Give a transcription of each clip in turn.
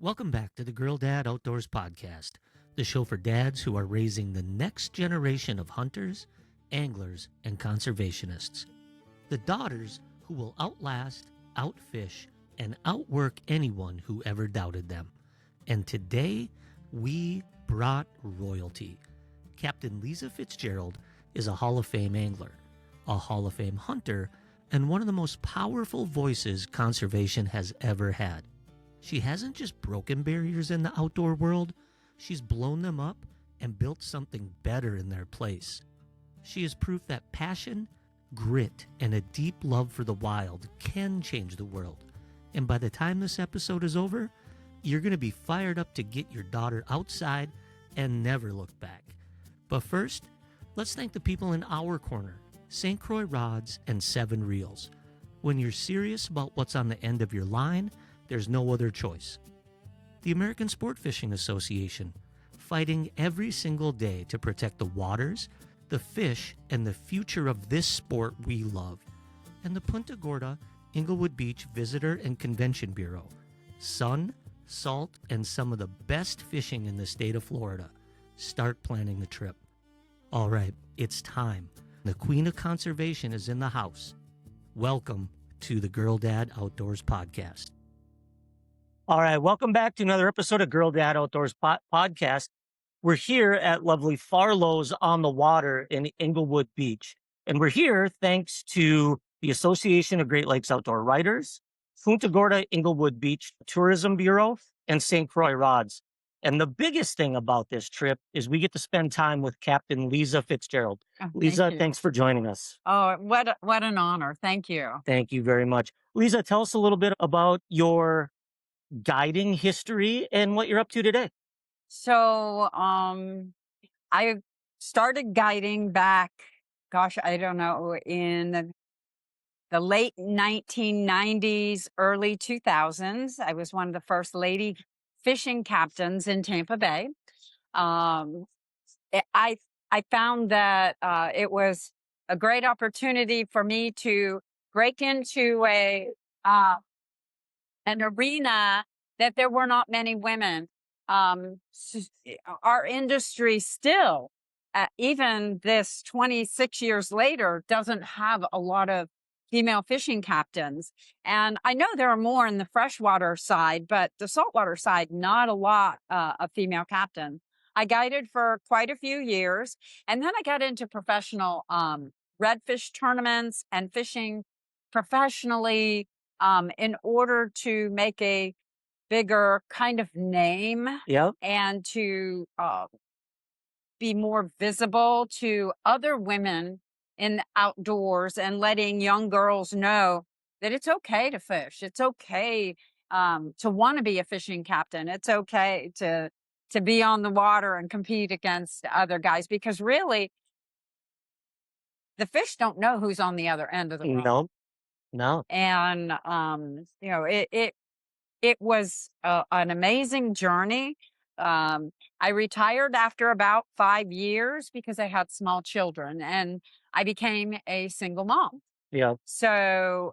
Welcome back to the Girl Dad Outdoors Podcast, the show for dads who are raising the next generation of hunters, anglers, and conservationists. The daughters who will outlast, outfish, and outwork anyone who ever doubted them. And today, we brought royalty. Captain Leiza Fitzgerald is a Hall of Fame angler, a Hall of Fame hunter, and one of the most powerful voices conservation has ever had. She hasn't just broken barriers in the outdoor world, she's blown them up and built something better in their place. She is proof that passion, grit, and a deep love for the wild can change the world. And by the time this episode is over, you're going to be fired up to get your daughter outside and never look back. But first, let's thank the people in our corner, St. Croix Rods and 7 Reels. When you're serious about what's on the end of your line, there's no other choice. The American Sport Fishing Association, fighting every single day to protect the waters, the fish, and the future of this sport we love. And the Punta Gorda Englewood Beach Visitor and Convention Bureau. Sun, salt, and some of the best fishing in the state of Florida. Start planning the trip. All right, it's time. The Queen of Conservation is in the house. Welcome to the Girl Dad Outdoors Podcast. All right, welcome back to another episode of Girl Dad Outdoors Podcast. We're here at lovely Farlow's on the water in Englewood Beach. And we're here thanks to the Association of Great Lakes Outdoor Writers, Punta Gorda Englewood Beach Tourism Bureau, and St. Croix Rods. And the biggest thing about this trip is we get to spend time with Captain Leiza Fitzgerald. Oh, Leiza, thanks for joining us. Oh, what an honor. Thank you. Thank you very much. Leiza, tell us a little bit about your guiding history and what you're up to today. So, I started guiding back, I don't know, in the late 1990s, early 2000s. I was one of the first lady fishing captains in Tampa Bay. I found that it was a great opportunity for me to break into an arena that there were not many women. Our industry still, even this 26 years later, doesn't have a lot of female fishing captains. And I know there are more in the freshwater side, but the saltwater side, not a lot of female captains. I guided for quite a few years, and then I got into professional redfish tournaments and fishing professionally in order to make a bigger kind of name and to be more visible to other women in the outdoors and letting young girls know that it's okay to fish. It's okay to want to be a fishing captain. It's okay to be on the water and compete against other guys, because really the fish don't know who's on the other end of the rod. No. And, it was an amazing journey. I retired after about 5 years because I had small children and I became a single mom. Yeah. So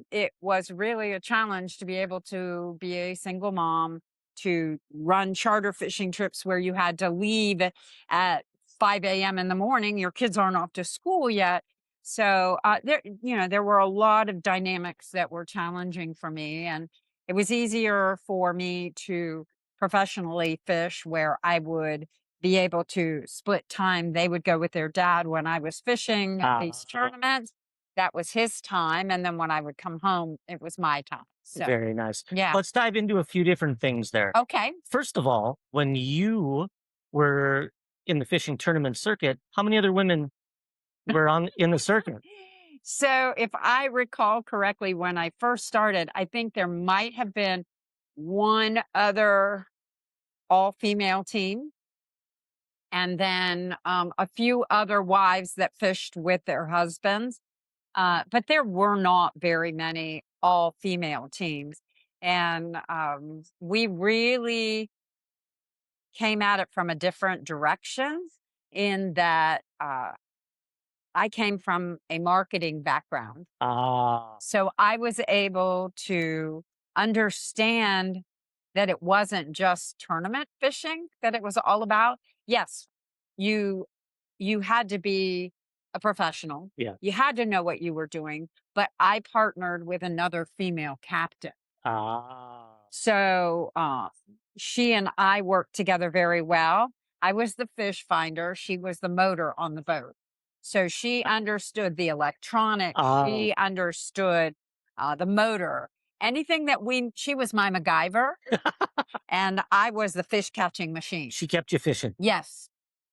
it was really a challenge to be able to be a single mom, to run charter fishing trips where you had to leave at 5 a.m. in the morning. Your kids aren't off to school yet. So there were a lot of dynamics that were challenging for me, and it was easier for me to professionally fish where I would be able to split time. They would go with their dad when I was fishing these tournaments. That was his time. And then when I would come home, it was my time. So, very nice. yeah. Let's dive into a few different things there. Okay. First of all, when you were in the fishing tournament circuit, how many other women were in the circuit? So if I recall correctly, when I first started, I think there might have been one other all-female team, and then a few other wives that fished with their husbands. But there were not very many all-female teams. And we really came at it from a different direction, in that I came from a marketing background. So I was able to understand that it wasn't just tournament fishing that it was all about. Yes, you you had to be a professional. Yeah. You had to know what you were doing, but I partnered with another female captain. Ah. So she and I worked together very well. I was the fish finder, she was the motor on the boat. So she understood the electronics, Ah. she understood the motor. Anything that she was my MacGyver, and I was the fish catching machine. She kept you fishing. Yes,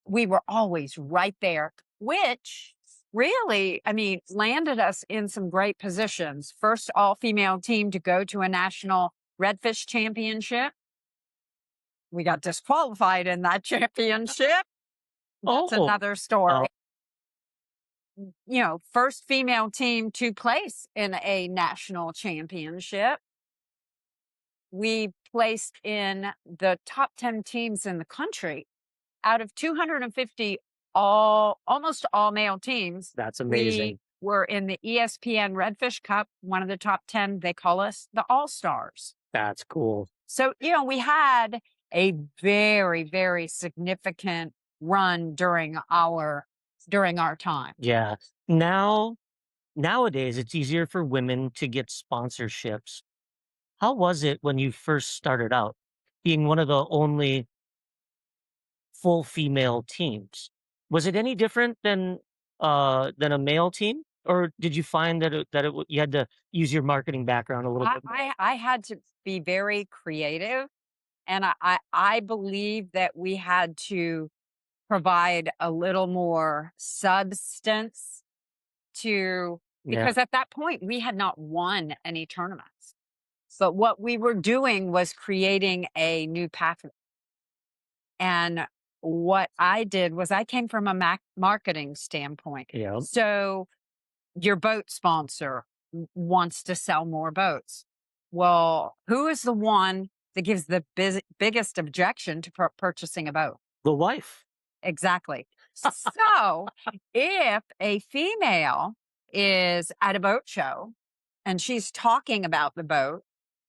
we were always right there, which really, I mean, landed us in some great positions. First all female team to go to a national redfish championship. We got disqualified in that championship. That's Oh. another story. Oh. You know, first female team to place in a national championship. We placed in the top 10 teams in the country out of 250 almost all male teams. That's amazing. We were in the ESPN Redfish Cup, one of the top 10. They call us the All-Stars. That's cool. So, you know, we had a very, very significant run during our time. Yeah. Nowadays, it's easier for women to get sponsorships. How was it when you first started out, being one of the only full female teams? Was it any different than a male team, or did you find that you had to use your marketing background a little bit more? I had to be very creative, and I believe that we had to provide a little more substance to, Yeah. because at that point we had not won any tournaments. But what we were doing was creating a new pathway. And what I did was I came from a marketing standpoint. Yeah. So your boat sponsor wants to sell more boats. Well, who is the one that gives the biggest objection to purchasing a boat? The wife. Exactly. So if a female is at a boat show and she's talking about the boat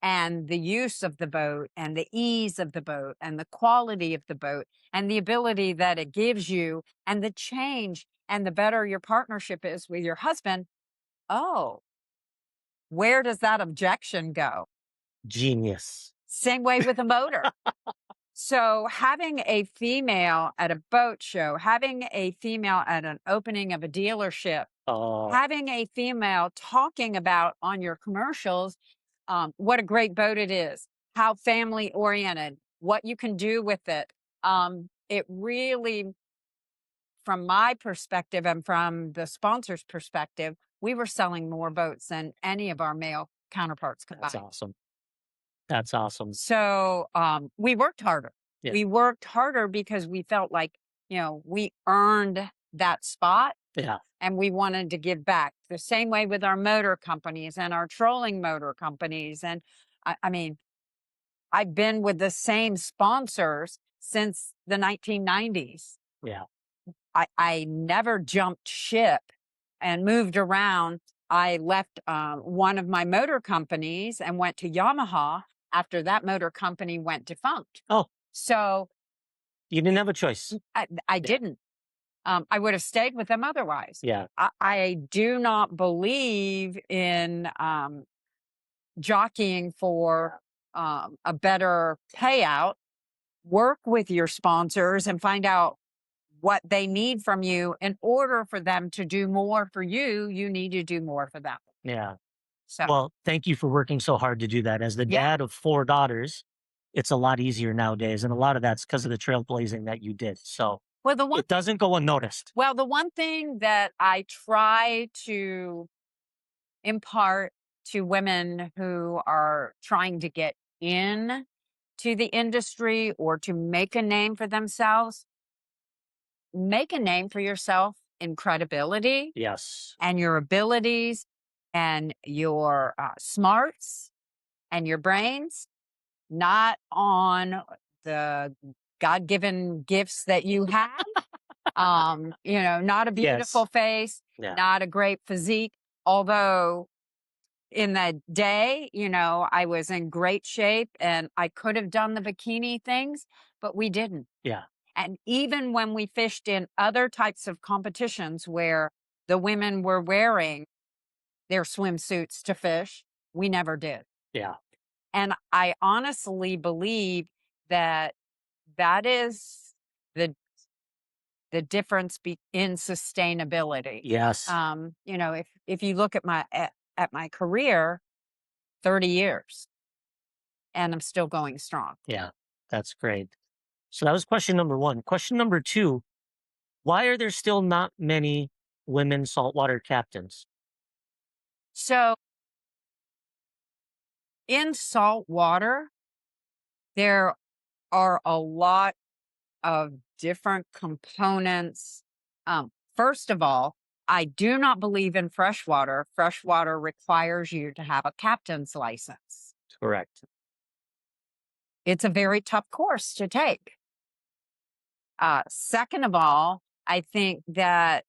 and the use of the boat and the ease of the boat and the quality of the boat and the ability that it gives you and the change and the better your partnership is with your husband, oh, where does that objection go? Genius. Same way with a motor. So having a female at a boat show, having a female at an opening of a dealership, Oh, having a female talking about on your commercials what a great boat it is, how family oriented, what you can do with it. It really, from my perspective and from the sponsor's perspective, we were selling more boats than any of our male counterparts could that's buy. awesome. That's awesome. So we worked harder. Yeah. We worked harder because we felt like, you know, we earned that spot Yeah. and we wanted to give back. The same way with our motor companies and our trolling motor companies. And I mean, I've been with the same sponsors since the 1990s. Yeah. I never jumped ship and moved around. I left one of my motor companies and went to Yamaha after that motor company went defunct. Oh, So you didn't have a choice. I didn't. I would have stayed with them otherwise. Yeah. I do not believe in jockeying for a better payout. Work with your sponsors and find out what they need from you. In order for them to do more for you, you need to do more for them. Yeah. So, Well, thank you for working so hard to do that. As the yeah. dad of 4 daughters, it's a lot easier nowadays, and a lot of that's because of the trailblazing that you did. So Well, the one it doesn't go unnoticed. well, the one thing that I try to impart to women who are trying to get in to the industry or to make a name for themselves, make a name for yourself in credibility Yes. and your abilities and your smarts and your brains, not on the God-given gifts that you have. You know, not a Yes. beautiful face, Yeah. not a great physique, although in the day, I was in great shape and I could have done the bikini things, but we didn't. Yeah. And even when we fished in other types of competitions where the women were wearing their swimsuits to fish, we never did. Yeah. And I honestly believe that that is the difference in sustainability. Yes. If you look at my career, 30 years, and I'm still going strong. Yeah. That's great. So that was question number one. Question number two, why are there still not many women saltwater captains? So in salt water, there are a lot of different components. First of all, I do not believe in freshwater. Freshwater requires you to have a captain's license. Correct. It's a very tough course to take. Second of all, I think that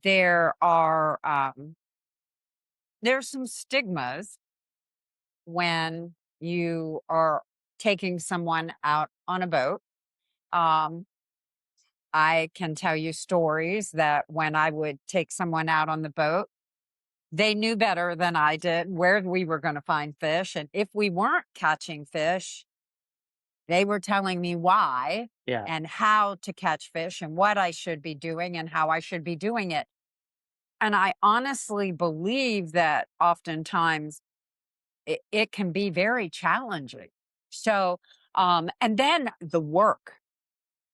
there are there's some stigmas when you are taking someone out on a boat. Um, I can tell you stories that when I would take someone out on the boat, they knew better than I did where we were going to find fish. And if we weren't catching fish, they were telling me why Yeah. and how to catch fish and what I should be doing and how I should be doing it. And I honestly believe that oftentimes it can be very challenging. So, and then the work.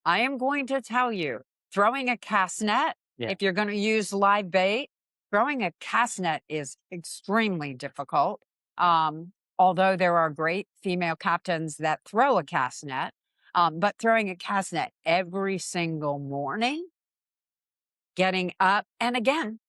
I am going to tell you, throwing a cast net, Yeah. if you're going to use live bait, throwing a cast net is extremely difficult. Although there are great female captains that throw a cast net, but throwing a cast net every single morning, getting up, and again,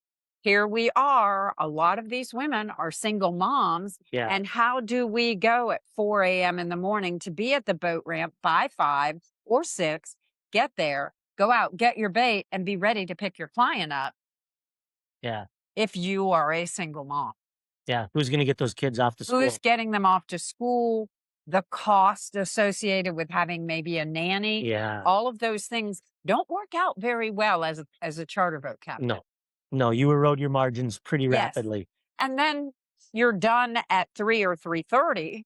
here we are. A lot of these women are single moms. Yeah. And how do we go at 4 a.m. in the morning to be at the boat ramp by 5 or 6, get there, go out, get your bait, and be ready to pick your client up Yeah. if you are a single mom? Yeah. Who's going to get those kids off to school? Who's getting them off to school? The cost associated with having maybe a nanny. Yeah. All of those things don't work out very well as a charter boat captain. No. No, you erode your margins pretty Yes. rapidly. And then you're done at 3 or 3:30.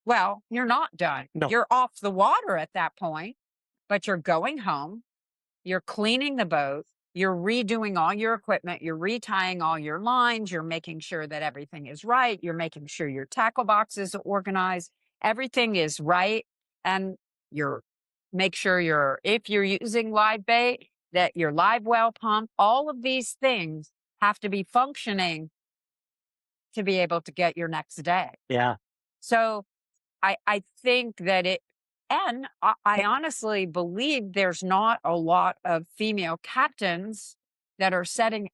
Well, you're not done. No. You're off the water at that point, but you're going home. You're cleaning the boat. You're redoing all your equipment. You're retying all your lines. You're making sure that everything is right. You're making sure your tackle boxes are organized. Everything is right. And make sure if you're using live bait, that your live well pump, all of these things have to be functioning to be able to get your next day. Yeah. So I think that and I honestly believe there's not a lot of female captains that are setting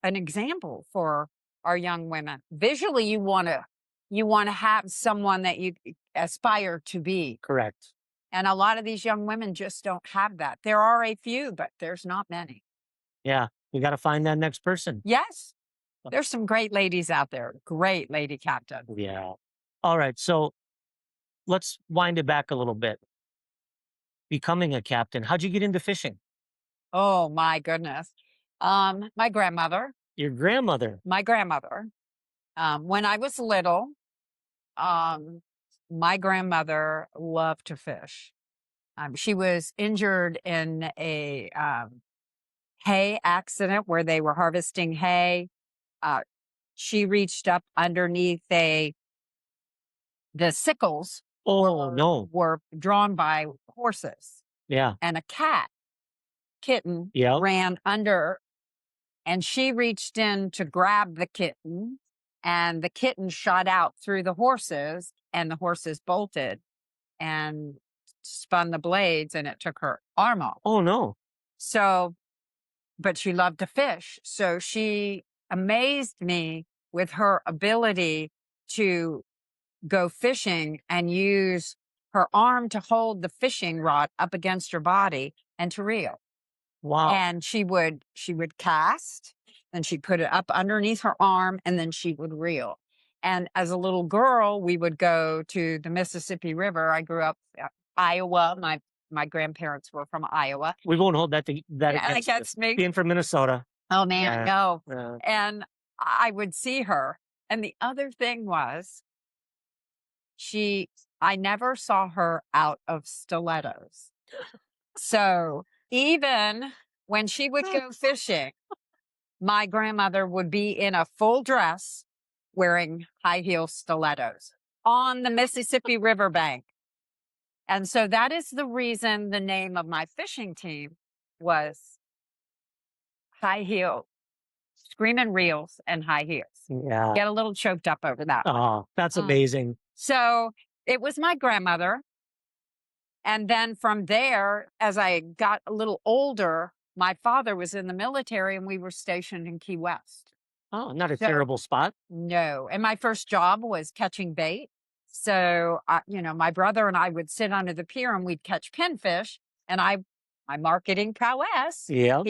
an example for our young women. Visually, you want to have someone that you aspire to be. Correct. And a lot of these young women just don't have that. There are a few, but there's not many. Yeah. You got to find that next person. Yes. There's some great ladies out there. Great lady captains. Yeah. All right. So let's wind it back a little bit. Becoming a captain, how'd you get into fishing? Oh my goodness. My grandmother. Your grandmother. My grandmother. When I was little, my grandmother loved to fish. She was injured in a hay accident where they were harvesting hay. She reached up underneath the sickles. Oh, no. Were drawn by horses. Yeah. And a kitten Yep. ran under, and she reached in to grab the kitten, and the kitten shot out through the horses, and the horses bolted and spun the blades, and it took her arm off. Oh, no. So, but she loved to fish. So she amazed me with her ability to go fishing and use her arm to hold the fishing rod up against her body and to reel. Wow. And she would cast, and she'd put it up underneath her arm, and then she would reel. And as a little girl, we would go to the Mississippi River. I grew up Iowa. My grandparents were from Iowa. We won't hold that Yeah, against me. being from Minnesota. Oh man, Yeah. no. Yeah. And I would see her. And the other thing was, I never saw her out of stilettos. So even when she would go fishing, my grandmother would be in a full dress wearing high heel stilettos on the Mississippi riverbank. And so that is the reason the name of my fishing team was High Heel, Screaming Reels and High Heels. Yeah. Get a little choked up over that. Oh, that's amazing. So it was my grandmother. And then from there, as I got a little older, my father was in the military and we were stationed in Key West. Oh, not a terrible spot. No. And my first job was catching bait. So, my brother and I would sit under the pier and we'd catch pinfish. And my marketing prowess, Yeah.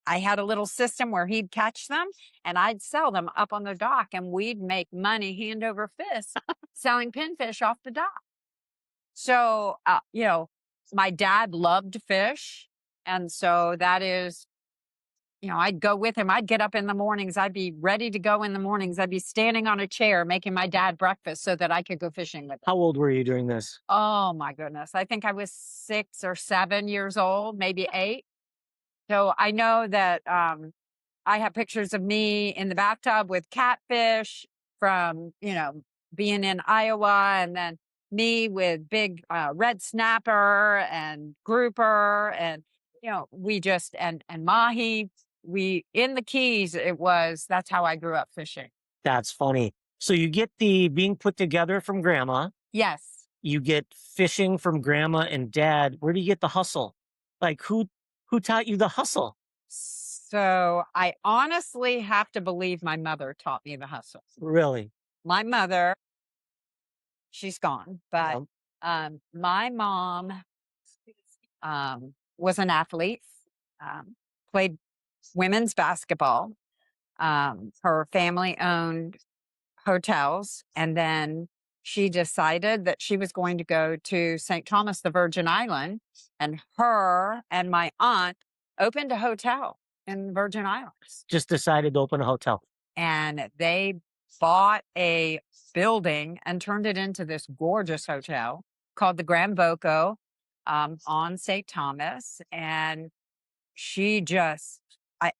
I had a little system where he'd catch them and I'd sell them up on the dock, and we'd make money hand over fist selling pinfish off the dock. So, my dad loved fish. And so that is, I'd go with him. I'd get up in the mornings. I'd be ready to go in the mornings. I'd be standing on a chair making my dad breakfast so that I could go fishing with him. How old were you during this? Oh my goodness. I think I was 6 or 7 years old, maybe 8. So I know that I have pictures of me in the bathtub with catfish from, being in Iowa, and then me with big red snapper and grouper, and, we just, and mahi. In the Keys, that's how I grew up fishing. That's funny. So you get the being put together from grandma. Yes. You get fishing from grandma and dad. Where do you get the hustle? Like who taught you the hustle? So I honestly have to believe my mother taught me the hustle. Really? My mother, she's gone, but my mom was an athlete, played women's basketball. Her family owned hotels, and then she decided that she was going to go to St. Thomas, the Virgin Island, and her and my aunt opened a hotel in the Virgin Islands. Just decided to open a hotel. And they bought a building and turned it into this gorgeous hotel called the Grand Boco on St. Thomas. And she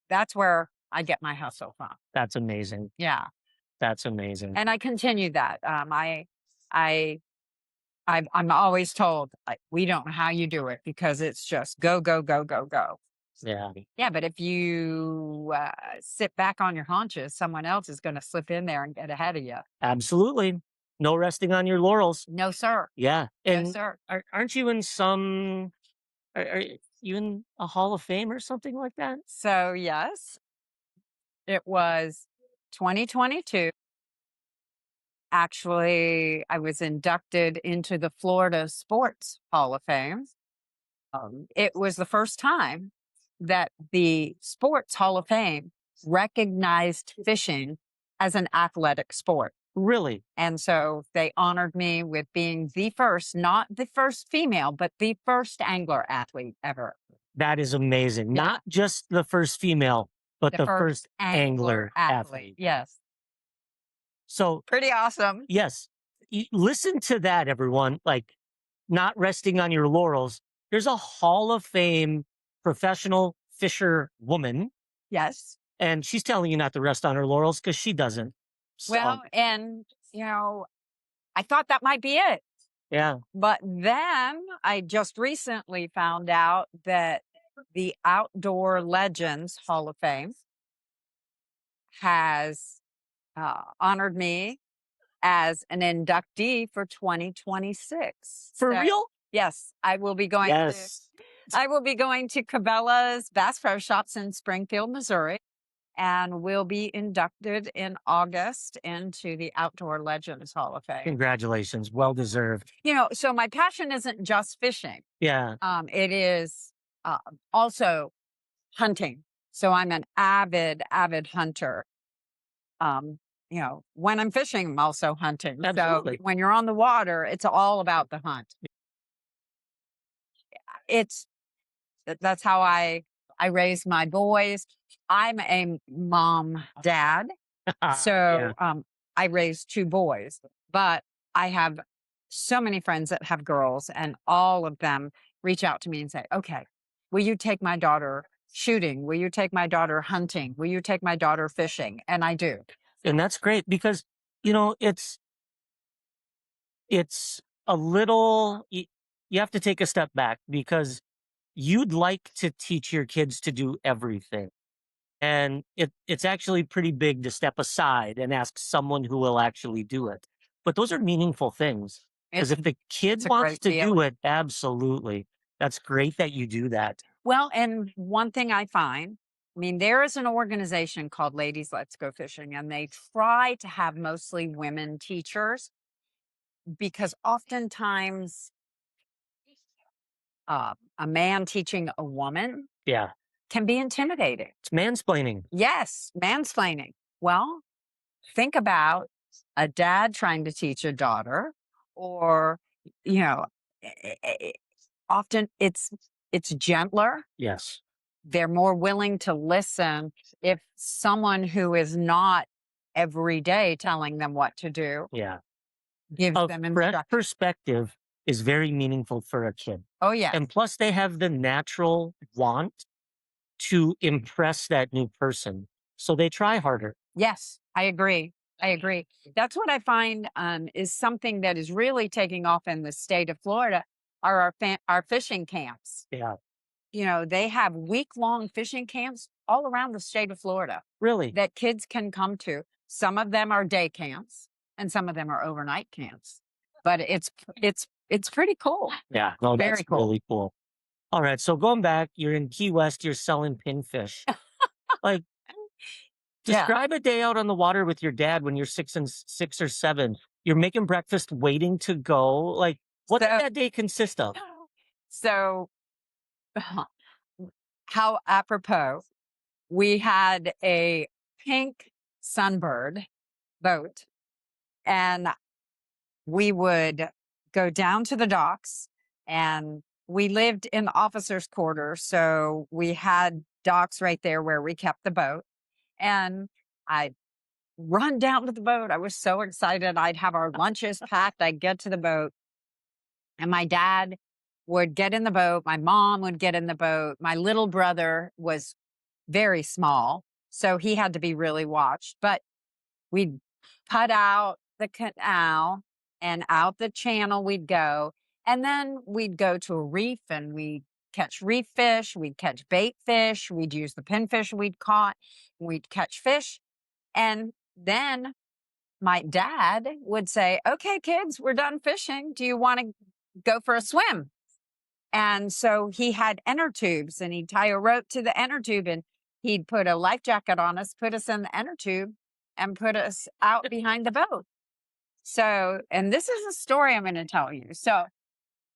that's where I get my hustle from. That's amazing. Yeah. That's amazing. And I continue that. I'm always told, we don't know how you do it, because it's just go, go, go, go, go. Yeah. Yeah, but if you sit back on your haunches, someone else is going to slip in there and get ahead of you. Absolutely. No resting on your laurels. No, sir. Yeah. And no, sir. Aren't you in are you in a Hall of Fame or something like that? So, yes, it was 2022. Actually, I was inducted into the Florida Sports Hall of Fame. It was the first time that the Sports Hall of Fame recognized fishing as an athletic sport. Really? And so they honored me with being the first, not the first female, but the first angler athlete ever. That is amazing. Yeah. Not just the first female, but the first angler athlete. Yes. So pretty awesome. Yes. Listen to that, everyone. Like, not resting on your laurels. There's a Hall of Fame professional fisher woman. Yes. And she's telling you not to rest on her laurels because she doesn't. So, Well, and, I thought that might be it. yeah. But then I just recently found out that the Outdoor Legends Hall of Fame has honored me as an inductee for 2026. For real? Yes, I will be going to Cabela's Bass Pro Shops in Springfield, Missouri, and will be inducted in August into the Outdoor Legends Hall of Fame. Congratulations. Well deserved. So my passion isn't just fishing. Yeah. It is also hunting. So I'm an avid hunter. When I'm fishing, I'm also hunting. So Absolutely. when you're on the water, it's all about the hunt. That's how I raise my boys. I'm a mom dad. So Yeah. I raised 2 boys, but I have so many friends that have girls, and all of them reach out to me and say, okay, will you take my daughter shooting? Will you take my daughter hunting? Will you take my daughter fishing? And I do. And that's great because, it's a little, you have to take a step back because you'd like to teach your kids to do everything. And it's actually pretty big to step aside and ask someone who will actually do it. But those are meaningful things. Because It's if the kid it's a wants great to do feeling. it, absolutely. That's great that you do that. Well, and one thing I find, I mean, there is an organization called Ladies Let's Go Fishing, and they try to have mostly women teachers because oftentimes a man teaching a woman Yeah. can be intimidating. It's mansplaining. Yes, mansplaining. Well, think about a dad trying to teach a daughter, or, you know, eh, eh, eh, often it's gentler. Yes. They're more willing to listen if someone who is not every day telling them what to do Yeah. gives A them fresh instruction. perspective is very meaningful for a kid. Oh, yes. And plus, they have the natural want to impress that new person. So they try harder. Yes, I agree. I agree. That's what I find is something that is really taking off in the state of Florida are our fishing camps. Yeah. They have week-long fishing camps all around the state of Florida Really? that kids can come to. Some of them are day camps and some of them are overnight camps. But it's pretty cool. Yeah. No, Very that's cool. really cool. All right. So going back, you're in Key West, you're selling pinfish. Like, Yeah. describe a day out on the water with your dad when you're 6 or 7. You're making breakfast, waiting to go. Like, what did So that day consist of? so how apropos, we had a pink sunbird boat, and we would go down to the docks, and we lived in the officers' quarters. So we had docks right there where we kept the boat. And I'd run down to the boat. I was so excited. I'd have our lunches packed. I'd get to the boat, and my dad would get in the boat. My mom would get in the boat. My little brother was very small, so he had to be really watched. But we'd put out the canal, and out the channel we'd go. And then we'd go to a reef and we'd catch reef fish, we'd catch bait fish, we'd use the pinfish we'd caught, we'd catch fish. And then my dad would say, okay, kids, we're done fishing. Do you want to go for a swim? And so he had inner tubes, and he'd tie a rope to the inner tube, and he'd put a life jacket on us, put us in the inner tube, and put us out behind the boat. So, and this is a story I'm going to tell you. So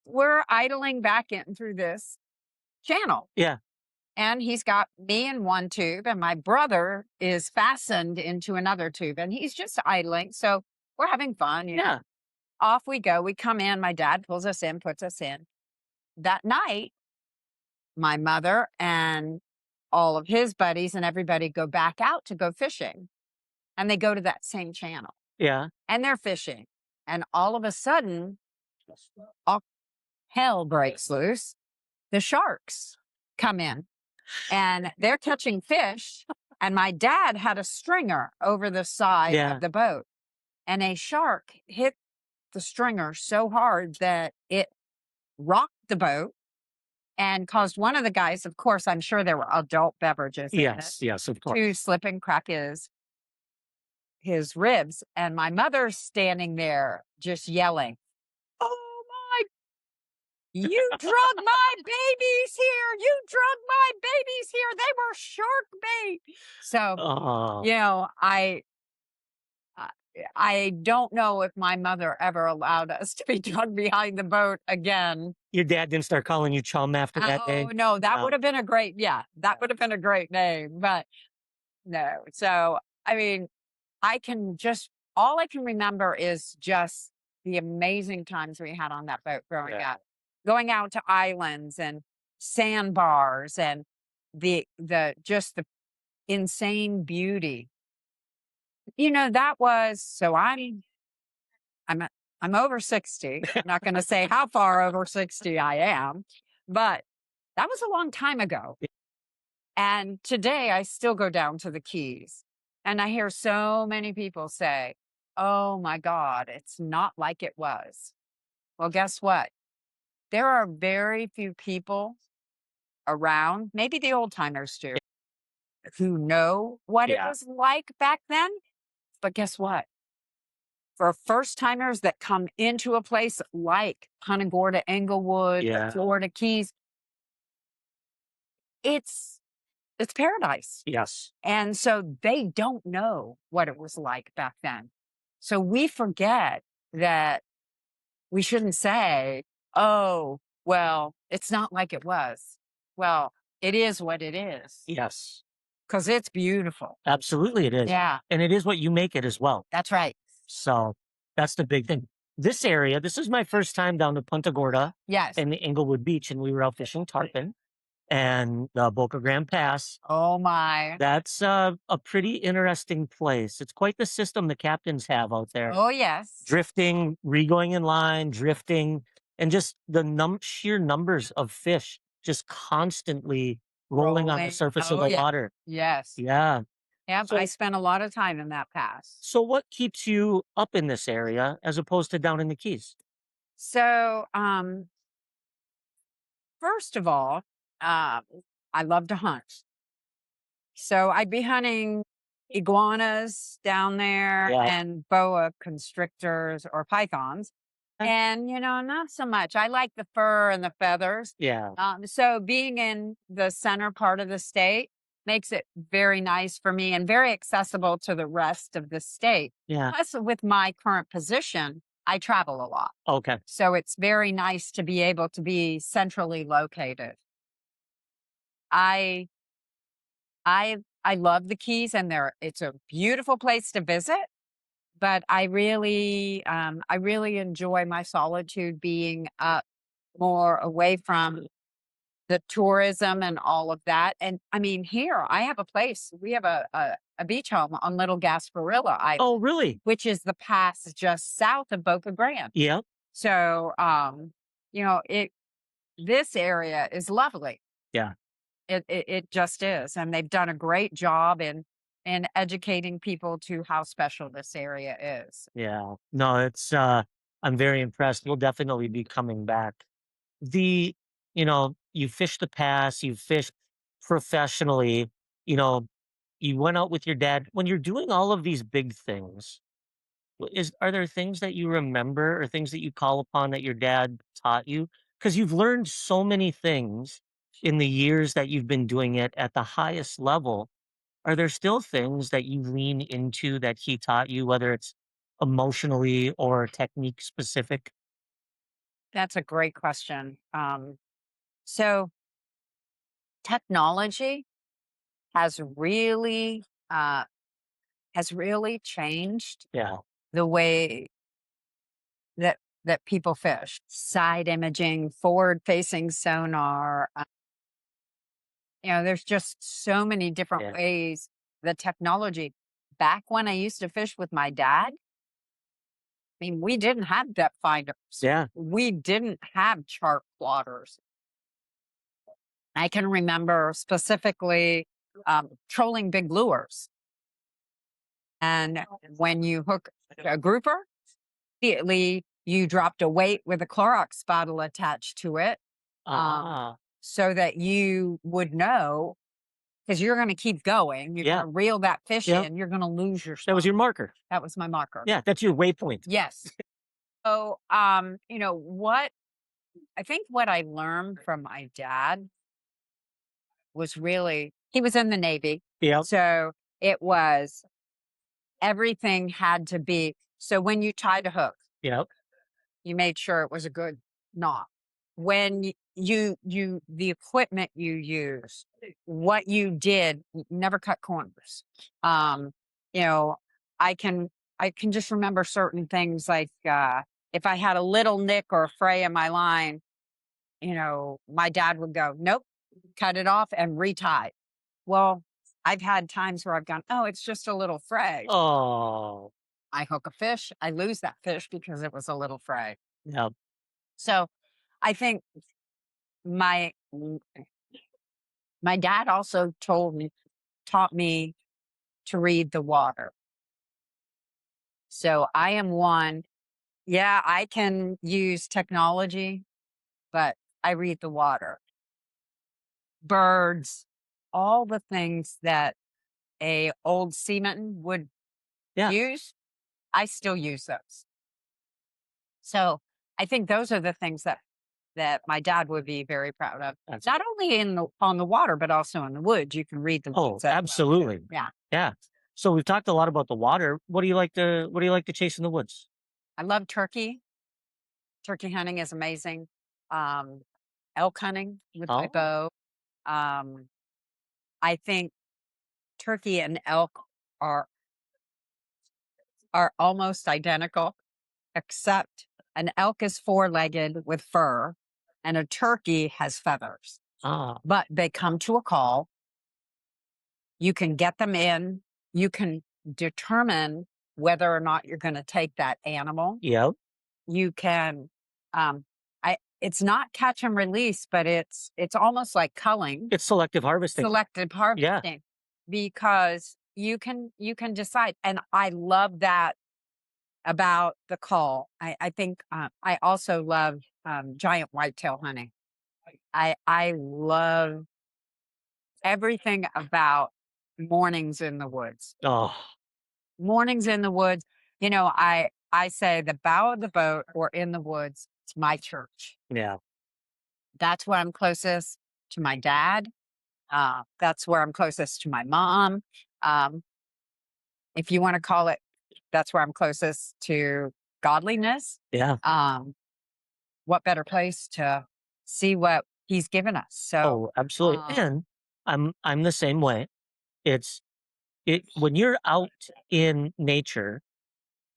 we're idling back in through this channel, Yeah. and he's got me in one tube, and my brother is fastened into another tube, and he's just idling. So we're having fun. Yeah. Off we go. We come in. My dad pulls us in, puts us in. That night, my mother and all of his buddies and everybody go back out to go fishing. And they go to that same channel, Yeah. and they're fishing. And all of a sudden, all hell breaks loose. The sharks come in, and they're catching fish. And my dad had a stringer over the side Yeah. of the boat, and a shark hit the stringer so hard that it rocked the boat and caused one of the guys, of course, I'm sure there were adult beverages in it, Yes, of course. to slip and crack his ribs. And my mother's standing there just yelling, oh my, you drug my babies here. You drug my babies here. They were shark bait. So, Oh, you know, I, I don't know if my mother ever allowed us to be drug behind the boat again. Your dad didn't start calling you chum after that Oh day? no, that No. would have been a great, yeah, that would have been a great name, but no. So, I mean, I can just, all I can remember is just the amazing times we had on that boat growing Yeah. up, going out to islands and sandbars and just the insane beauty. That was, so I'm a- I'm over 60. I'm not going to say how far over 60 I am, but that was a long time ago. And today I still go down to the Keys and I hear so many people say, "Oh my God, it's not like it was." Well, guess what? There are very few people around, maybe the old timers do, who know what it Yeah. was like back then. But guess what? For first timers that come into a place like Punta Gorda, Englewood, the Yeah. Florida Keys, it's it's paradise. Yes. And so they don't know what it was like back then. So we forget that we shouldn't say, "Oh, well, it's not like it was." Well, it is what it is Yes. because it's beautiful. Absolutely it is. Yeah, And it is what you make it as well. that's right. So that's the big thing. This area, this is my first time down to Punta Gorda Yes. and the Englewood Beach, and we were out fishing tarpon and the Boca Grande Pass. Oh my. That's a pretty interesting place. It's quite the system the captains have out there. Oh yes. Drifting, re-going in line, drifting, and just the sheer numbers of fish just constantly rolling on the Rolling. surface of Oh the yeah. water. Yes. Yeah. Yep. I So, spent a lot of time in that pass. so what keeps you up in this area as opposed to down in the Keys? So, first of all, um, I love to hunt. So I'd be hunting iguanas down there Yeah. and boa constrictors or pythons. And, not so much. I like the fur and the feathers. Yeah. So being in the center part of the state makes it very nice for me and very accessible to the rest of the state. Yeah. Plus, with my current position, I travel a lot. Okay. So it's very nice to be able to be centrally located. I I love the Keys and it's a beautiful place to visit, but I really enjoy my solitude being up more away from the tourism and all of that. And I mean, here I have a place. We have a beach home on Little Gasparilla Island, Oh, really? which is the pass just south of Boca Grande. Yeah. So it this area is lovely. Yeah. It just is, and they've done a great job in educating people to how special this area is. Yeah. No, it's I'm very impressed. We'll definitely be coming back. The you fish the pass, you fish professionally, you know, you went out with your dad. When you're doing all of these big things, are there things that you remember or things that you call upon that your dad taught you? Because you've learned so many things in the years that you've been doing it at the highest level. Are there still things that you lean into that he taught you, whether it's emotionally or technique specific? That's a great question. So technology has really uh, has really changed Yeah. the way that people fish. Side imaging, forward facing sonar. There's just so many different Yeah. ways. The technology. Back when I used to fish with my dad, I mean, we didn't have depth finders. Yeah. We didn't have chart plotters. I can remember specifically trolling big lures. And when you hook a grouper, immediately you dropped a weight with a Clorox bottle attached to it, Ah. so that you would know, because you're going to keep going. You're Yeah. going to reel that fish Yeah. in. You're going to lose your That was spot. your marker. That was my marker. Yeah, that's your waypoint. Yes. So, what I think what I learned from my dad was really, he was in the Navy. Yeah. So it was everything had to be. So when you tied a hook, Yep. you made sure it was a good knot. When the equipment you use, what you did, never cut corners. Um, you know, I can just remember certain things like if I had a little nick or a fray in my line, my dad would go, nope, cut it off and retie. Well, I've had times where I've gone, oh, it's just a little fray. Oh, I hook a fish, I lose that fish because it was a little fray. yep. So I think my my dad also taught me to read the water. So I am one, yeah, I can use technology, but I read the water. Birds, all the things that a old seaman would Yeah. use, I still use those. So I think those are the things that my dad would be very proud of. That's Not only on the water, but also in the woods. You can read the Oh, woods as well. absolutely. Yeah. Yeah. So we've talked a lot about the water. What do you like to chase in the woods? I love turkey. Turkey hunting is amazing. Um, Elk hunting with my Oh, bow. Um, I think turkey and elk are almost identical, except an elk is four-legged with fur, and a turkey has feathers. ah, But they come to a call. You can get them in. You can determine whether or not you're going to take that animal. yep. You can, it's not catch and release, but it's almost like culling, It's selective harvesting. selective Yeah. harvesting, because you can decide. And I love that about the call. I think I also love giant whitetail hunting. I love everything about mornings in the woods. Oh, Mornings in the woods. I say the bow of the boat or in the woods, it's my church. yeah. That's where I'm closest to my dad. That's where I'm closest to my mom. Um, if you want to call it, that's where I'm closest to godliness. Yeah. What better place to see what he's given us? So, Oh, absolutely. um, And I'm the same way. It's when you're out in nature,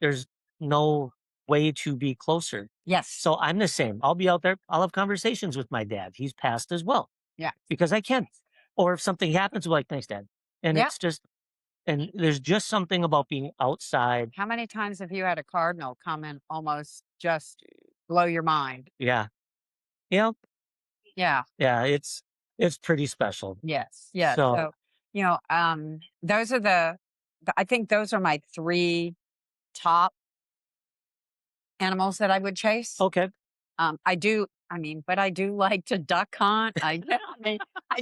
there's no way to be closer. yes, So I'm the same. I'll be out there. I'll have conversations with my dad. He's passed as well yeah, because I can. Or if something happens, we're like, thanks, Dad. And yeah. it's just, and there's just something about being outside. How many times have you had a cardinal come and almost just blow your mind? Yeah. Yeah. Yeah. Yeah. It's pretty special. Yes. Yes. So, So, those are I think those are my three top animals that I would chase. okay. But I do like to duck hunt. I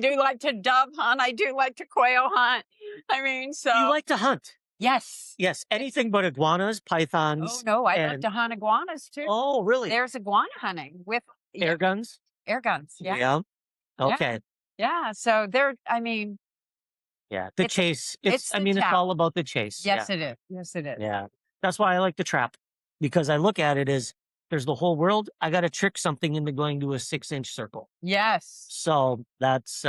do like to dove hunt. I do like to quail hunt. You So like to hunt. yes. Yes. Anything but iguanas, Oh pythons, no, I love and, to hunt iguanas too. oh, really? There's iguana hunting with Air guns? air guns. Yeah. Yeah. Yeah. Okay. Yeah. So Yeah. The it's chase. it's the It's challenge. all about the chase. Yeah. Yes, it is. Yes, it is. Yeah. That's why I like the trap because I look at it as there's the whole world. I got to trick something into going to a 6-inch circle. Yes. So that's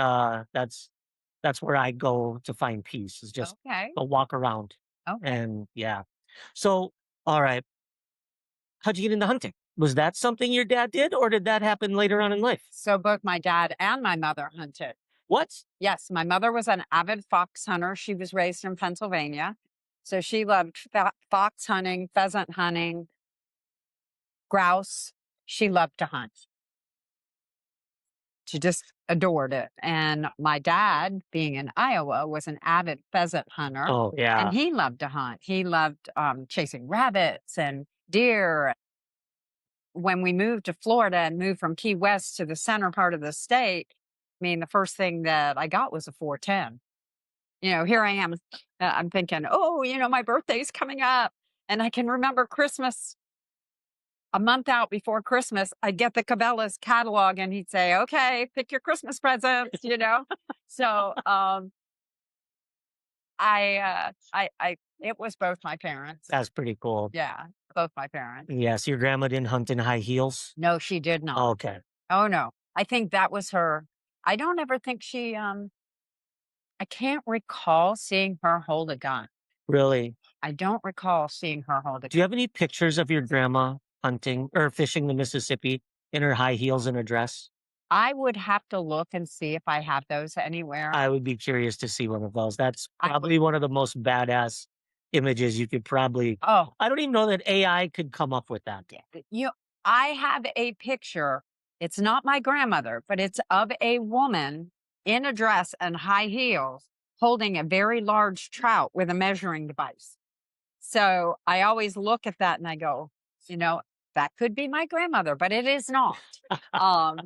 where I go to find peace is just Okay. go walk around. Okay. And yeah. So, all right. How'd you get into hunting? Was that something your dad did or did that happen later on in life? So both my dad and my mother hunted. What? Yes, my mother was an avid fox hunter. She was raised in Pennsylvania. So she loved fox hunting, pheasant hunting, grouse. She loved to hunt. She just adored it. And my dad, being in Iowa, was an avid pheasant hunter. Oh, yeah. And he loved to hunt. He loved chasing rabbits and deer. When we moved to Florida and moved from Key West to the center part of the state, the first thing that I got was a 410. Here I am. I'm thinking, oh, my birthday's coming up. And I can remember Christmas, a month out before Christmas, I'd get the Cabela's catalog and he'd say, okay, pick your Christmas presents. So I It was both my parents. That's pretty cool. Yeah, both my parents. Yeah, so your grandma didn't hunt in high heels? No, she did not. Okay. Oh, no. I think that was her. I don't ever think she, I can't recall seeing her hold a gun. Really? I don't recall seeing her hold a Do you gun. have any pictures of your grandma hunting or fishing the Mississippi in her high heels and a dress? I would have to look and see if I have those anywhere. I would be curious to see one of those. That's I would, probably one of the most badass images you could probably. oh, I don't even know that AI could come up with that. you, I have a picture. It's not my grandmother, but it's of a woman in a dress and high heels holding a very large trout with a measuring device. So I always look at that and I go, you know, that could be my grandmother, but it is not. Um,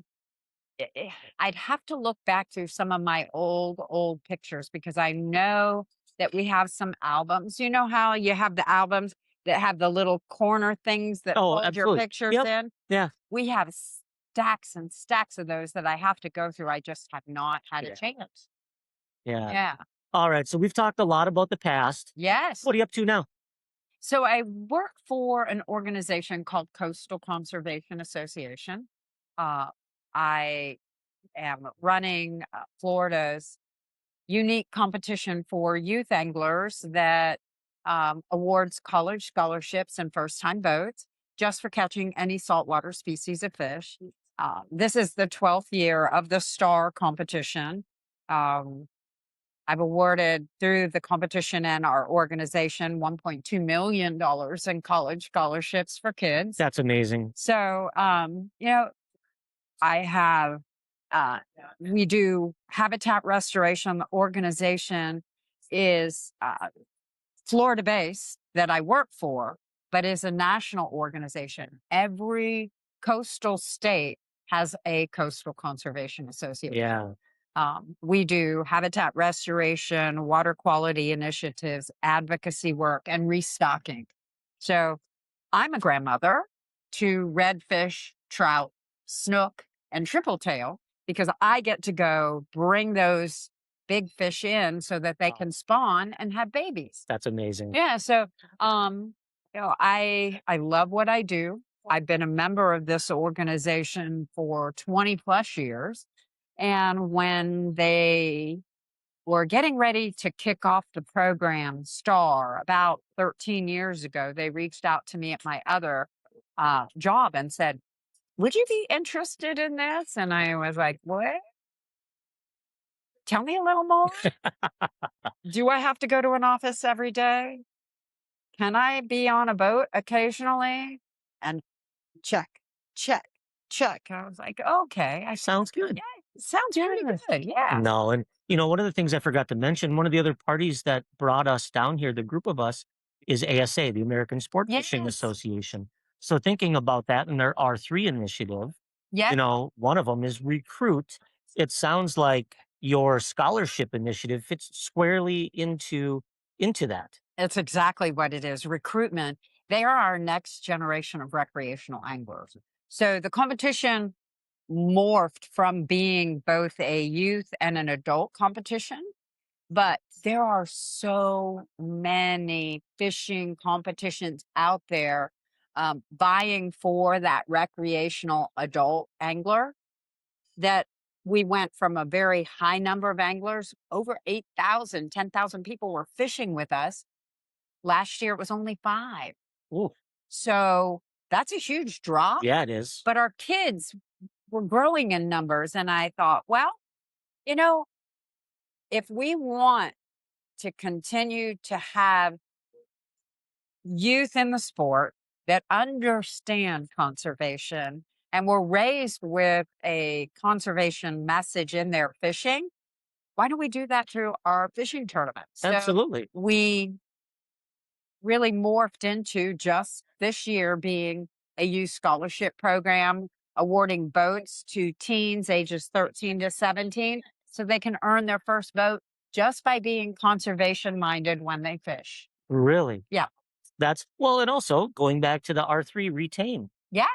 I'd have to look back through some of my old pictures because I know that we have some albums. You know how you have the albums that have the little corner things that Oh, hold your absolutely. pictures Yep. in? Yeah. We have stacks and stacks of those that I have to go through. I just have not had a Yeah. chance. Yeah. Yeah. All right. So we've talked a lot about the past. Yes. What are you up to now? So I work for an organization called Coastal Conservation Association. I am running Florida's unique competition for youth anglers that awards college scholarships and first time boats just for catching any saltwater species of fish. This is the 12th year of the STAR competition. I've awarded through the competition and our organization $1.2 million in college scholarships for kids. That's amazing. So, I have, uh, we do habitat restoration. The organization is Florida based that I work for, but is a national organization. Every coastal state has a coastal conservation association. Yeah. We do habitat restoration, water quality initiatives, advocacy work, and restocking. So I'm a grandmother to redfish, trout, snook, and tripletail because I get to go bring those big fish in so that they can spawn and have babies. That's amazing. Yeah. So, I love what I do. I've been a member of this organization for 20 plus years. And when they were getting ready to kick off the program STAR about 13 years ago, they reached out to me at my other job and said, "Would you be interested in this?" And I was like, "What? Tell me a little more. Do I have to go to an office every day? Can I be on a boat occasionally?" And check, check, check. I was like, "Okay." Sounds good. Yeah, it sounds really good. Yeah. No, and one of the things I forgot to mention, one of the other parties that brought us down here, the group of us, is ASA, the American Sport Fishing Yes. Association. So thinking about that and their R3 initiative, Yes. one of them is recruit. It sounds like your scholarship initiative fits squarely into that. It's exactly what it is. Recruitment. They are our next generation of recreational anglers. So the competition morphed from being both a youth and an adult competition, but there are so many fishing competitions out there vying for that recreational adult angler that we went from a very high number of anglers, over 8,000, 10,000 people were fishing with us. Last year, it was only 5. Ooh, So that's a huge drop. yeah, it is. But our kids were growing in numbers. And I thought, well, you know, if we want to continue to have youth in the sport that understand conservation and were raised with a conservation message in their fishing, why don't we do that through our fishing tournaments? So Absolutely. we really morphed into just this year being a youth scholarship program, awarding boats to teens ages 13 to 17 so they can earn their first boat just by being conservation minded when they fish. Really. Yeah. That's well, and also going back to the R3 retain. Yeah.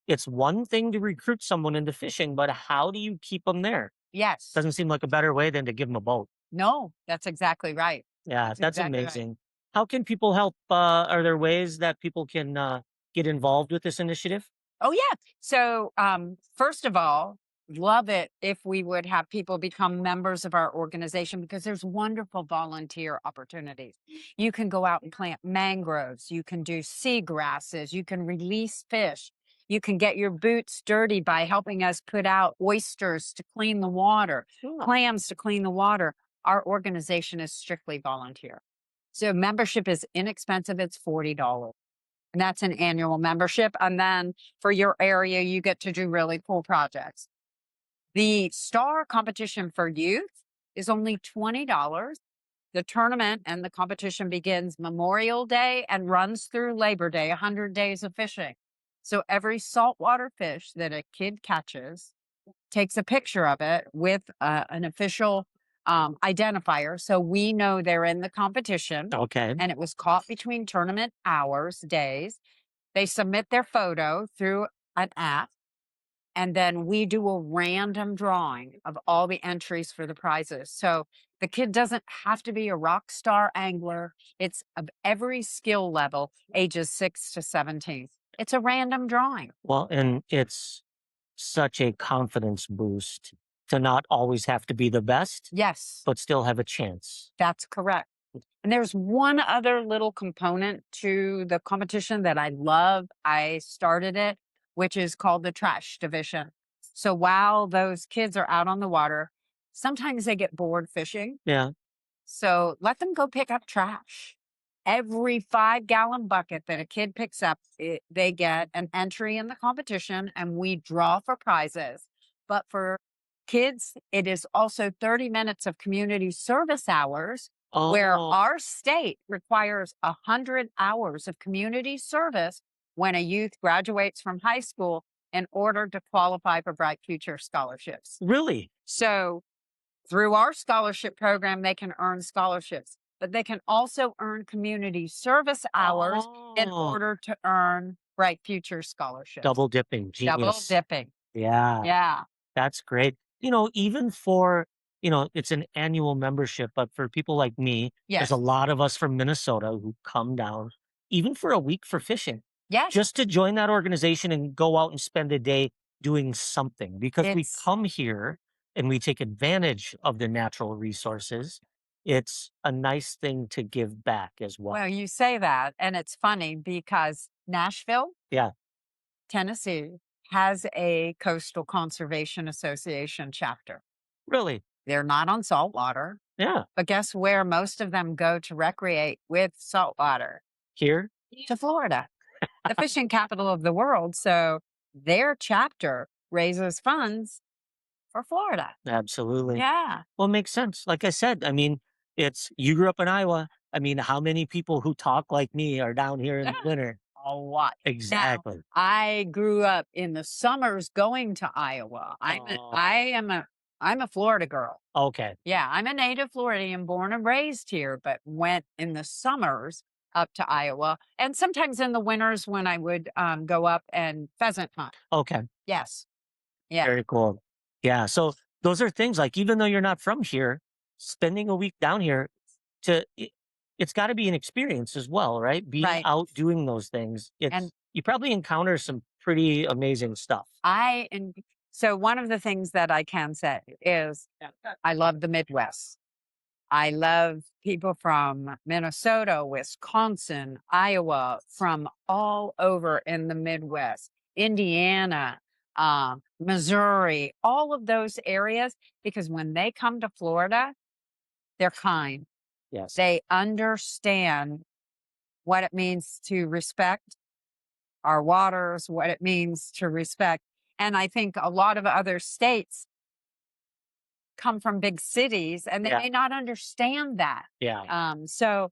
It's one thing to recruit someone into fishing, but how do you keep them there? Yes. Doesn't seem like a better way than to give them a boat. No, that's exactly right. Yeah, that's exactly right. amazing. How can people help? Are there ways that people can get involved with this initiative? Oh, yeah. So, first of all, love it if we would have people become members of our organization because there's wonderful volunteer opportunities. You can go out and plant mangroves, you can do seagrasses, you can release fish, you can get your boots dirty by helping us put out oysters to clean the water, Sure. clams to clean the water. Our organization is strictly volunteer. So, membership is inexpensive, it's $40. And that's an annual membership. And then for your area, you get to do really cool projects. The star competition for youth is only $20. The tournament and the competition begins Memorial Day and runs through Labor Day, 100 days of fishing. So every saltwater fish that a kid catches takes a picture of it with an official identifier. So we know they're in the competition Okay. and it was caught between tournament hours, days. They submit their photo through an app, and then we do a random drawing of all the entries for the prizes. So the kid doesn't have to be a rock star angler. It's of every skill level, ages 6 to 17. It's a random drawing. Well, and it's such a confidence boost to not always have to be the best, Yes, but still have a chance. that's correct. And there's one other little component to the competition that I love. I started it, which is called the trash division. So while those kids are out on the water, sometimes they get bored fishing. Yeah. So let them go pick up trash. Every 5-gallon bucket that a kid picks up, they get an entry in the competition and we draw for prizes. But for kids, it is also 30 minutes of community service hours where Oh, our state requires 100 hours of community service when a youth graduates from high school in order to qualify for Bright Future scholarships. really? So through our scholarship program, they can earn scholarships, but they can also earn community service hours in Oh, order to earn Bright Future scholarships. double dipping. Double Genius. dipping. Yeah. Yeah. That's great. Even for, it's an annual membership, but for people like me, there's a Yes. lot of us from Minnesota who come down even for a week for fishing, Yes. just to join that organization and go out and spend a day doing something because we It's, come here and we take advantage of the natural resources. It's a nice thing to give back as well. well, you say that, and it's funny because Nashville, Yeah, Tennessee, has a Coastal Conservation Association chapter. really. They're not on saltwater, Yeah. but guess where most of them go to recreate with saltwater? Here. To Florida, the fishing capital of the world. So their chapter raises funds for Florida. Absolutely. Yeah. Well, it makes sense. Like I said, I mean, you grew up in Iowa. I mean, how many people who talk like me are down here in Yeah. the winter? A lot. Now, Exactly. I grew up in the summers going to Iowa. Oh, I'm a Florida girl. okay. Yeah, I'm a native Floridian, born and raised here, but went in the summers up to Iowa, and sometimes in the winters when I would go up and pheasant hunt. Okay. Yes, yeah, Very cool. Yeah. So those are things like even though you're not from here, spending a week down here to it, it's got to be an experience as well, right? Being right. out doing those things. And You probably encounter some pretty amazing stuff. so one of the things that I can say is I love the Midwest. I love people from Minnesota, Wisconsin, Iowa, from all over in the Midwest, Indiana, Missouri, all of those areas, because when they come to Florida, they're kind. Yes. They understand what it means to respect our waters, what it means to respect. And I think a lot of other states come from big cities and they Yeah. may not understand that. Yeah. So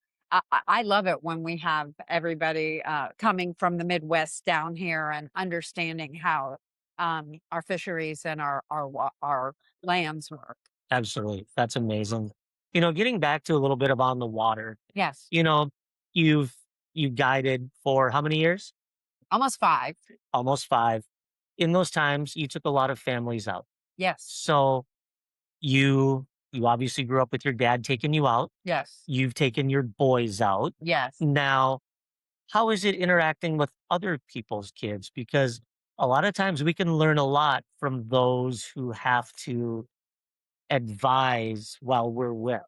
I love it when we have everybody coming from the Midwest down here and understanding how our fisheries and our lands work. Absolutely. That's amazing. Getting back to a little bit of on the water, Yes, you know, you've you guided for how many years? almost 5. Almost 5. In those times, you took a lot of families out. Yes, So you You obviously grew up with your dad taking you out. Yes. You've taken your boys out. Yes. Now, how is it interacting with other people's kids? Because a lot of times we can learn a lot from those who have to advise while we're with.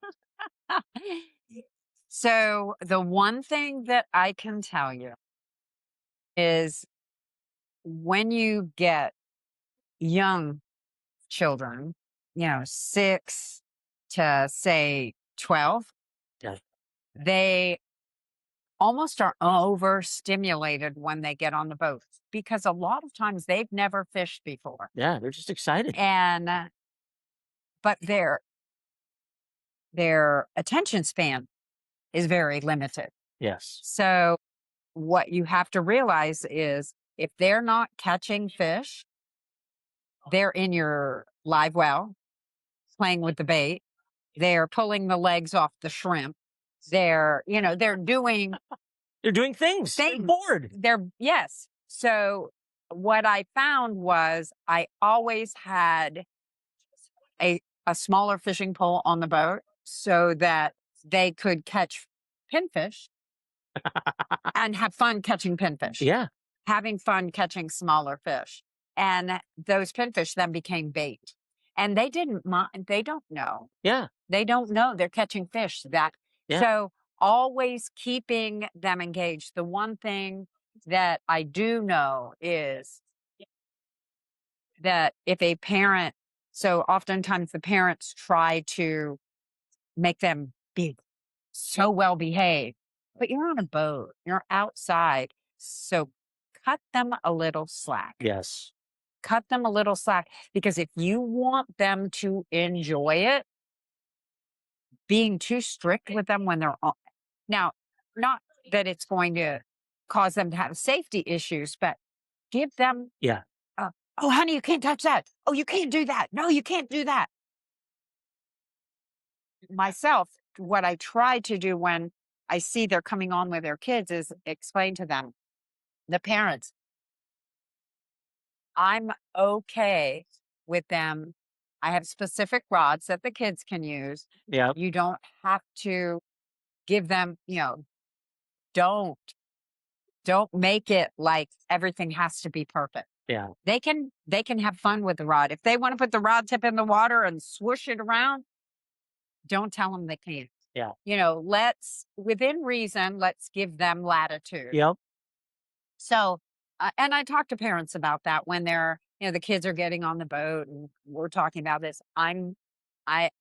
So the one thing that I can tell you is when you get young children, 6 to say 12, Yeah. they almost are overstimulated when they get on the boat because a lot of times they've never fished before. Yeah, they're just excited. And but their attention span is very limited. Yes. So what you have to realize is if they're not catching fish, they're in your live well playing with the bait. They're pulling the legs off the shrimp. They're doing They're doing things. They're things. bored. Yes. So what I found was I always had a smaller fishing pole on the boat so that they could catch pinfish and have fun catching pinfish. Yeah. Having fun catching smaller fish. And those pinfish then became bait. And they didn't mind. They don't know. Yeah. They don't know they're catching fish. Yeah. So always keeping them engaged. The one thing that I do know is that if a parent, so oftentimes the parents try to make them be so well behaved, but you're on a boat, you're outside. So cut them a little slack. Yes. Cut them a little slack because if you want them to enjoy it, being too strict with them when they're on. Now, not that it's going to cause them to have safety issues, but give them, Yeah. oh, honey, you can't touch that. Oh, you can't do that. No, you can't do that. Myself, what I try to do when I see they're coming on with their kids is explain to them, the parents, I'm okay with them. I have specific rods that the kids can use. Yeah. You don't have to give them, don't make it like everything has to be perfect. Yeah. They can have fun with the rod. If they want to put the rod tip in the water and swoosh it around, don't tell them they can't. Yeah. Let's within reason, let's give them latitude. Yep. So, and I talk to parents about that when they're, the kids are getting on the boat and we're talking about this. I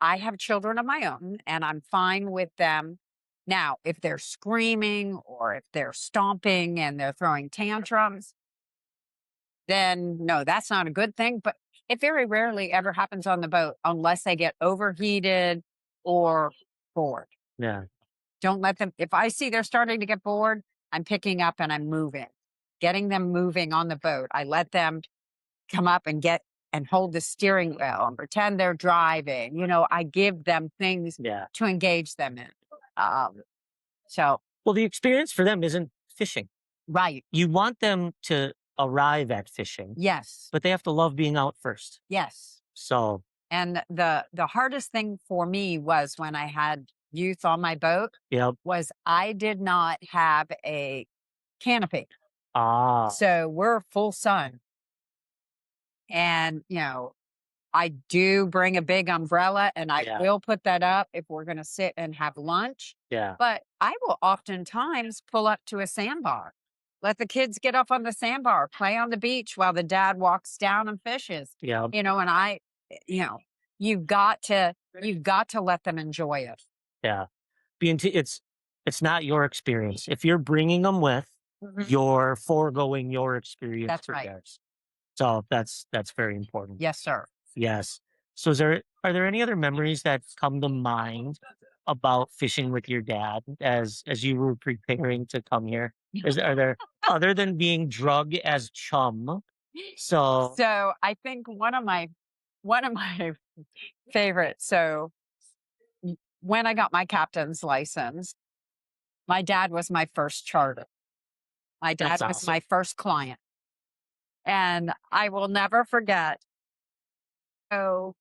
have children of my own and I'm fine with them. Now, if they're screaming or if they're stomping and they're throwing tantrums, then no, that's not a good thing. But it very rarely ever happens on the boat unless they get overheated or bored. Yeah. Don't let them, if I see they're starting to get bored, I'm picking up and I'm moving, getting them moving on the boat. I let them come up and hold the steering wheel and pretend they're driving. I give them things to engage them in. Well, the experience for them isn't fishing. Right. You want them to arrive at fishing. Yes. But they have to love being out first. Yes. So. And the hardest thing for me was when I had youth on my boat. Yep. Was I did not have a canopy. So we're full sun. And, I do bring a big umbrella and I will put that up if we're going to sit and have lunch. Yeah. But I will oftentimes pull up to a sandbar, let the kids get up on the sandbar, play on the beach while the dad walks down and fishes. Yeah. And you've got to let them enjoy it. Yeah. It's not your experience. If you're bringing them with, you're foregoing your experience. That's right. Theirs. So that's very important. Yes, sir. Yes. So are there any other memories that come to mind about fishing with your dad as you were preparing to come here? Are there other than being drug as chum? So I think one of my favorites. So when I got my captain's license, my dad was my first charter. My dad was my first client. And I will never forget. So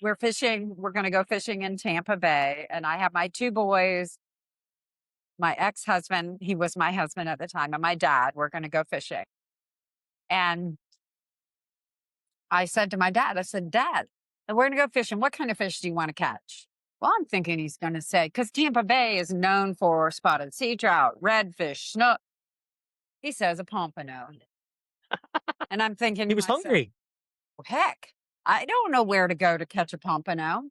we're fishing. We're going to go fishing in Tampa Bay. And I have my 2 boys, my ex-husband, he was my husband at the time, and my dad. We're going to go fishing. And I said to my dad, I said, Dad, we're going to go fishing. What kind of fish do you want to catch? Well, I'm thinking he's going to say, because Tampa Bay is known for spotted sea trout, redfish, snook. He says a pompano. And I'm thinking, He was hungry. Heck, I don't know where to go to catch a pompano.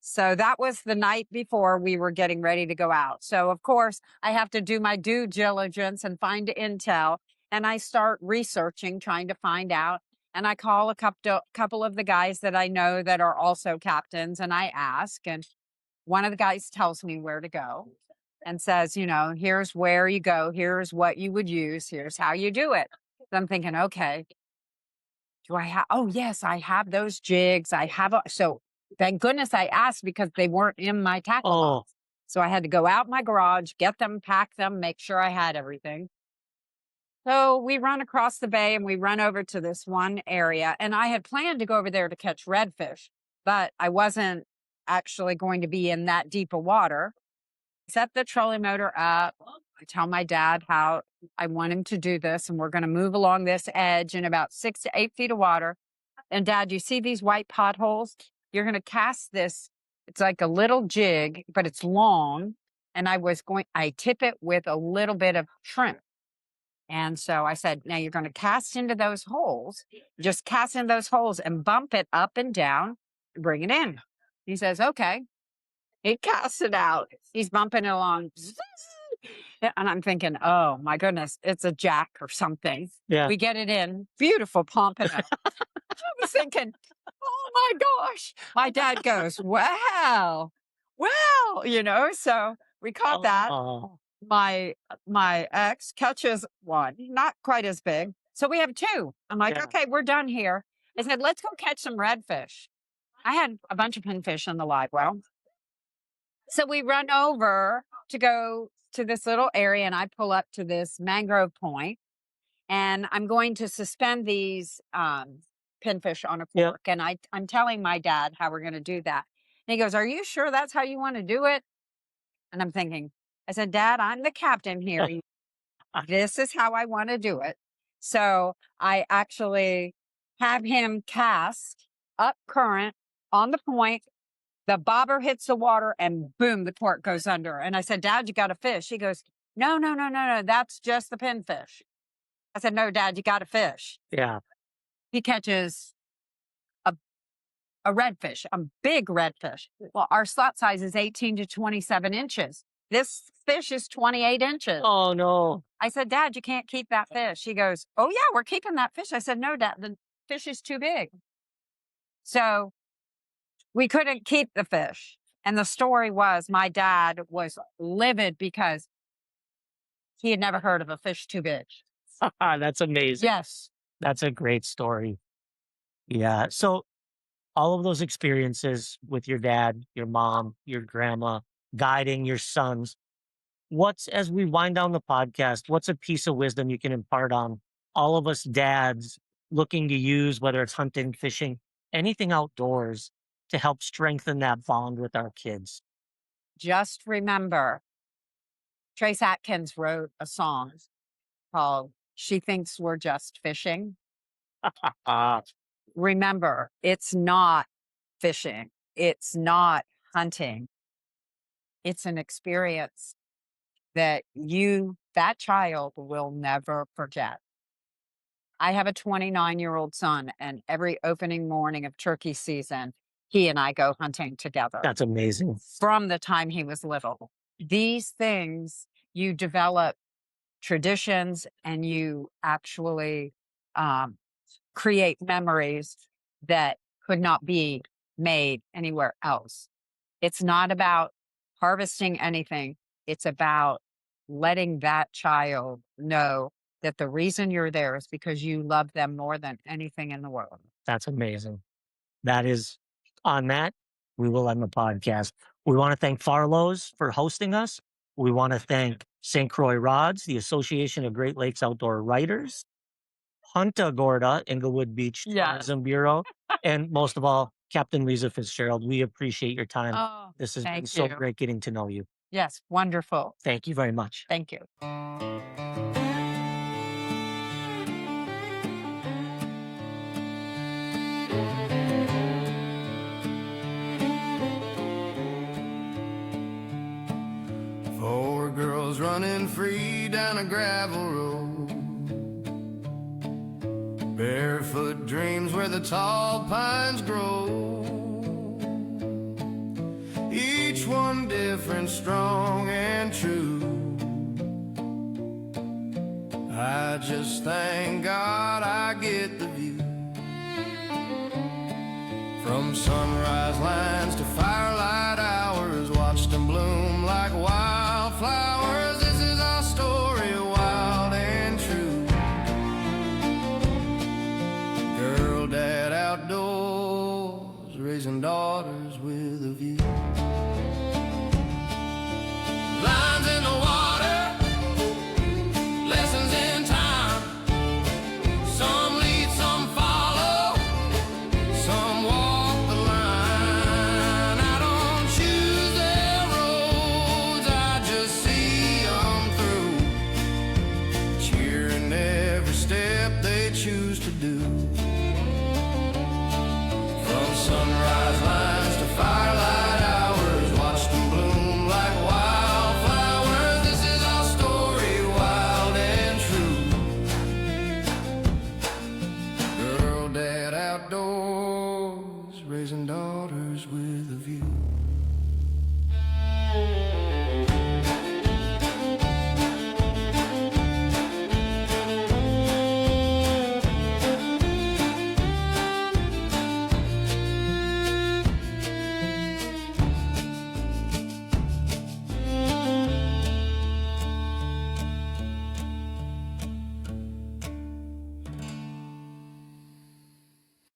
So that was the night before we were getting ready to go out. So, of course, I have to do my due diligence and find intel. And I start researching, trying to find out. And I call a couple of the guys that I know that are also captains, and I ask. And one of the guys tells me where to go and says, here's where you go. Here's what you would use. Here's how you do it. So I'm thinking, okay, do I have, oh, yes, I have those jigs. So thank goodness I asked, because they weren't in my tackle box. So I had to go out my garage, get them, pack them, make sure I had everything. So we run across the bay and we run over to this one area. And I had planned to go over there to catch redfish, but I wasn't actually going to be in that deep of water. Set the trolling motor up. I tell my dad how I want him to do this, and we're going to move along this edge in about 6 to 8 feet of water. And Dad, you see these white potholes? You're going to cast this. It's like a little jig, but it's long. And I tip it with a little bit of shrimp. And so I said, now you're going to cast into those holes, just cast in those holes and bump it up and down and bring it in. He says, okay. He casts it out. He's bumping it along. And I'm thinking, oh my goodness, it's a jack or something. Yeah. We get it in. Beautiful pompano. I was thinking, oh my gosh. My dad goes, wow. So we caught that. My ex catches one, not quite as big. So we have 2. I'm like, okay, we're done here. I said, let's go catch some redfish. I had a bunch of pinfish in the live well. So we run over to go to this little area, and I pull up to this mangrove point, and I'm going to suspend these pinfish on a fork. And I'm telling my dad how we're going to do that. And he goes, are you sure that's how you want to do it? And I'm thinking, I said, Dad, I'm the captain here. This is how I want to do it. So I actually have him cast up current on the point. The bobber hits the water and boom, the cork goes under. And I said, Dad, you got a fish. He goes, no. That's just the pinfish. I said, no, Dad, you got a fish. Yeah. He catches a redfish, a big redfish. Well, our slot size is 18 to 27 inches. This fish is 28 inches. Oh, no. I said, Dad, you can't keep that fish. He goes, oh, yeah, we're keeping that fish. I said, no, Dad, the fish is too big. So we couldn't keep the fish. And the story was my dad was livid because he had never heard of a fish too big. That's amazing. Yes. That's a great story. Yeah. So all of those experiences with your dad, your mom, your grandma, guiding your sons, as we wind down the podcast, what's a piece of wisdom you can impart on all of us dads looking to use, whether it's hunting, fishing, anything outdoors, to help strengthen that bond with our kids? Just remember, Trace Atkins wrote a song called She Thinks We're Just Fishing. Remember, it's not fishing. It's not hunting. It's an experience that that child will never forget. I have a 29-year-old son, and every opening morning of turkey season, he and I go hunting together. That's amazing. From the time he was little. These things, you develop traditions, and you actually create memories that could not be made anywhere else. It's not about harvesting anything. It's about letting that child know that the reason you're there is because you love them more than anything in the world. That's amazing. On that, we will end the podcast. We want to thank Farlow's for hosting us. We want to thank St. Croix Rods, the Association of Great Lakes Outdoor Writers, Punta Gorda, Englewood Beach Tourism Bureau, and most of all, Captain Leiza Fitzgerald, we appreciate your time. Oh, This has been thank so you. great getting to know you. Yes, wonderful. Thank you very much. Thank you. 4 girls running free down a gravel road, barefoot dreams where the tall pines grow, each one different, strong and true. I just thank God I get the view. From sunrise lines to firelight hours, watched them bloom like wildflowers. This is our story, wild and true. Girl, dad, outdoors, raising daughters with a view. Lines in the water, lessons in time. Some lead, some follow, some walk the line. I don't choose their roads, I just see them through, cheering every step they choose to do. From sunrise line